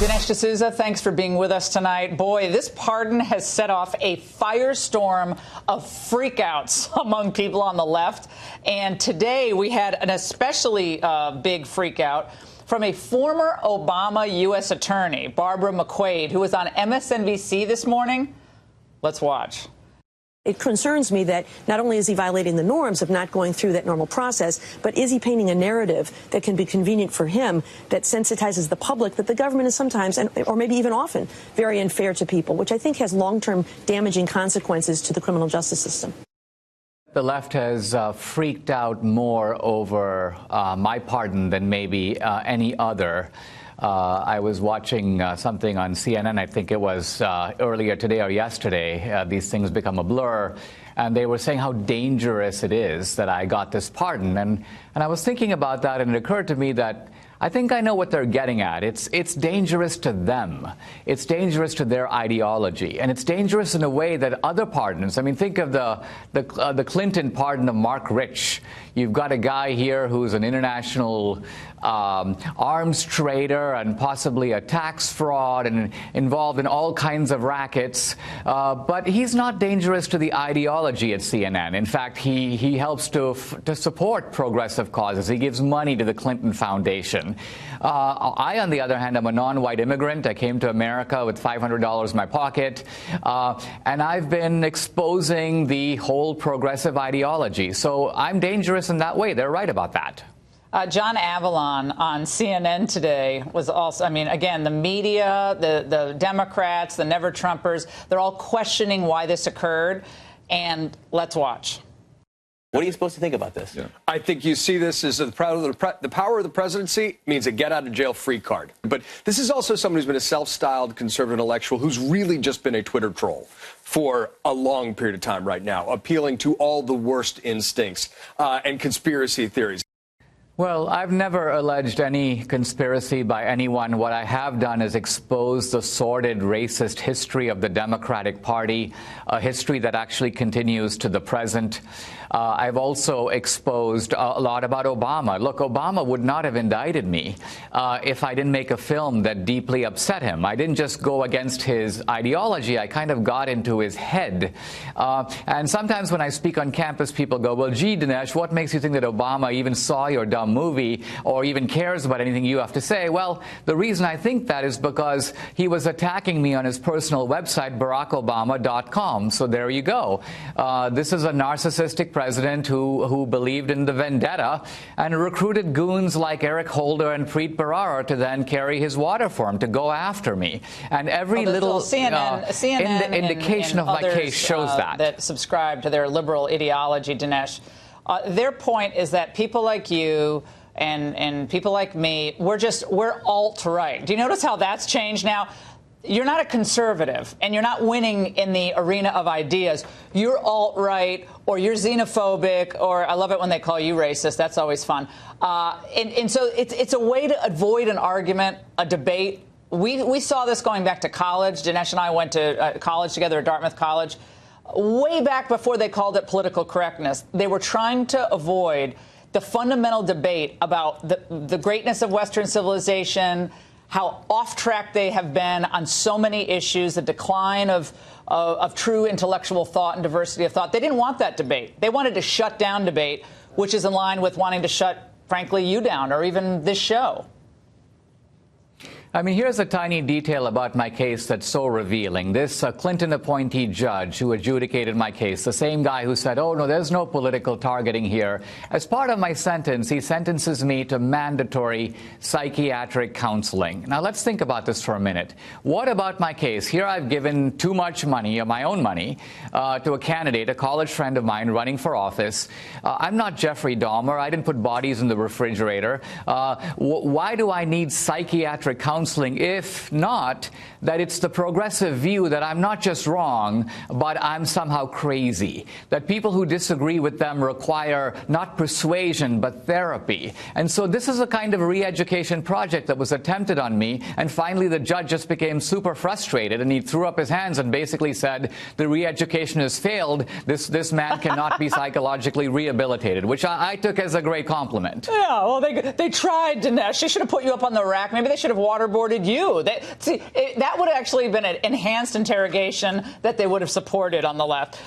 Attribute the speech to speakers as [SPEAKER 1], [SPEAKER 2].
[SPEAKER 1] Dinesh D'Souza, thanks for being with us tonight. Boy, this pardon has set off a firestorm of freakouts among people on the left. And today we had an especially big freakout from a former Obama U.S. attorney, Barbara McQuade, who was on MSNBC this morning. Let's watch.
[SPEAKER 2] It concerns me that not only is he violating the norms of not going through that normal process, but is he painting a narrative that can be convenient for him that sensitizes the public that the government is sometimes, or maybe even often, very unfair to people, which I think has long-term damaging consequences to the criminal justice system.
[SPEAKER 3] The left has freaked out more over my pardon than maybe any other. I was watching something on CNN, I think it was earlier today or yesterday. These things become a blur. And they were saying how dangerous it is that I got this pardon. And I was thinking about that, and it occurred to me that I think I know what they're getting at. It's dangerous to them. It's dangerous to their ideology. And it's dangerous in a way that other pardons, I mean, think of the Clinton pardon of Mark Rich. You've got a guy here who's an international arms trader and possibly a tax fraud and involved in all kinds of rackets. But he's not dangerous to the ideology at CNN. In fact, he helps to support progressive causes. He gives money to the Clinton Foundation. I, on the other hand, am a non-white immigrant. I came to America with $500 in my pocket. And I've been exposing the whole progressive ideology. So I'm dangerous in that way. They're right about that.
[SPEAKER 1] John Avalon on CNN today was also, I mean, again, the media, the Democrats, the never-Trumpers, they're all questioning why this occurred. And let's watch.
[SPEAKER 4] What are you supposed to think about this?
[SPEAKER 5] Yeah. I think you see this as the power of the presidency means a get-out-of-jail-free card. But this is also someone who's been a self-styled conservative intellectual who's really just been a Twitter troll for a long period of time right now, appealing to all the worst instincts and conspiracy theories.
[SPEAKER 3] Well, I've never alleged any conspiracy by anyone. What I have done is expose the sordid racist history of the Democratic Party, a history that actually continues to the present. I've also exposed a lot about Obama. Look, Obama would not have indicted me if I didn't make a film that deeply upset him. I didn't just go against his ideology. I kind of got into his head. And sometimes when I speak on campus, people go, well, gee, Dinesh, what makes you think that Obama even saw your dumb movie or even cares about anything you have to say? Well, the reason I think that is because he was attacking me on his personal website, barackobama.com. So there you go. This is a narcissistic president who believed in the vendetta and recruited goons like Eric Holder and Preet Bharara to then carry his water for him, to go after me. And every little
[SPEAKER 1] CNN
[SPEAKER 3] indication of my case shows
[SPEAKER 1] that subscribe to their liberal ideology, Dinesh. Their point is that people like you and people like me, we're alt-right. Do you notice how that's changed now? You're not a conservative, and you're not winning in the arena of ideas. You're alt-right, or you're xenophobic, or I love it when they call you racist. That's always fun. And so it's a way to avoid an argument, a debate. We saw this going back to college. Dinesh and I went to college together at Dartmouth College. Way back before they called it political correctness, they were trying to avoid the fundamental debate about the greatness of Western civilization, how off track they have been on so many issues, the decline of true intellectual thought and diversity of thought. They didn't want that debate. They wanted to shut down debate, which is in line with wanting to shut, frankly, you down or even this show.
[SPEAKER 3] I mean, here's a tiny detail about my case that's so revealing. This Clinton appointee judge who adjudicated my case, the same guy who said, oh, no, there's no political targeting here. As part of my sentence, he sentences me to mandatory psychiatric counseling. Now, let's think about this for a minute. What about my case? Here I've given too much money, my own money, to a candidate, a college friend of mine running for office. I'm not Jeffrey Dahmer. I didn't put bodies in the refrigerator. Why do I need psychiatric counseling? If not, that it's the progressive view that I'm not just wrong, but I'm somehow crazy. That people who disagree with them require not persuasion, but therapy. And so this is a kind of re-education project that was attempted on me. And finally, the judge just became super frustrated, and he threw up his hands and basically said, the re-education has failed. This man cannot be psychologically rehabilitated, which I took as a great compliment.
[SPEAKER 1] Yeah, well, they tried, Dinesh. They should have put you up on the rack. Maybe they should have waterboarded waterboarded you. That would have actually been an enhanced interrogation that they would have supported on the left.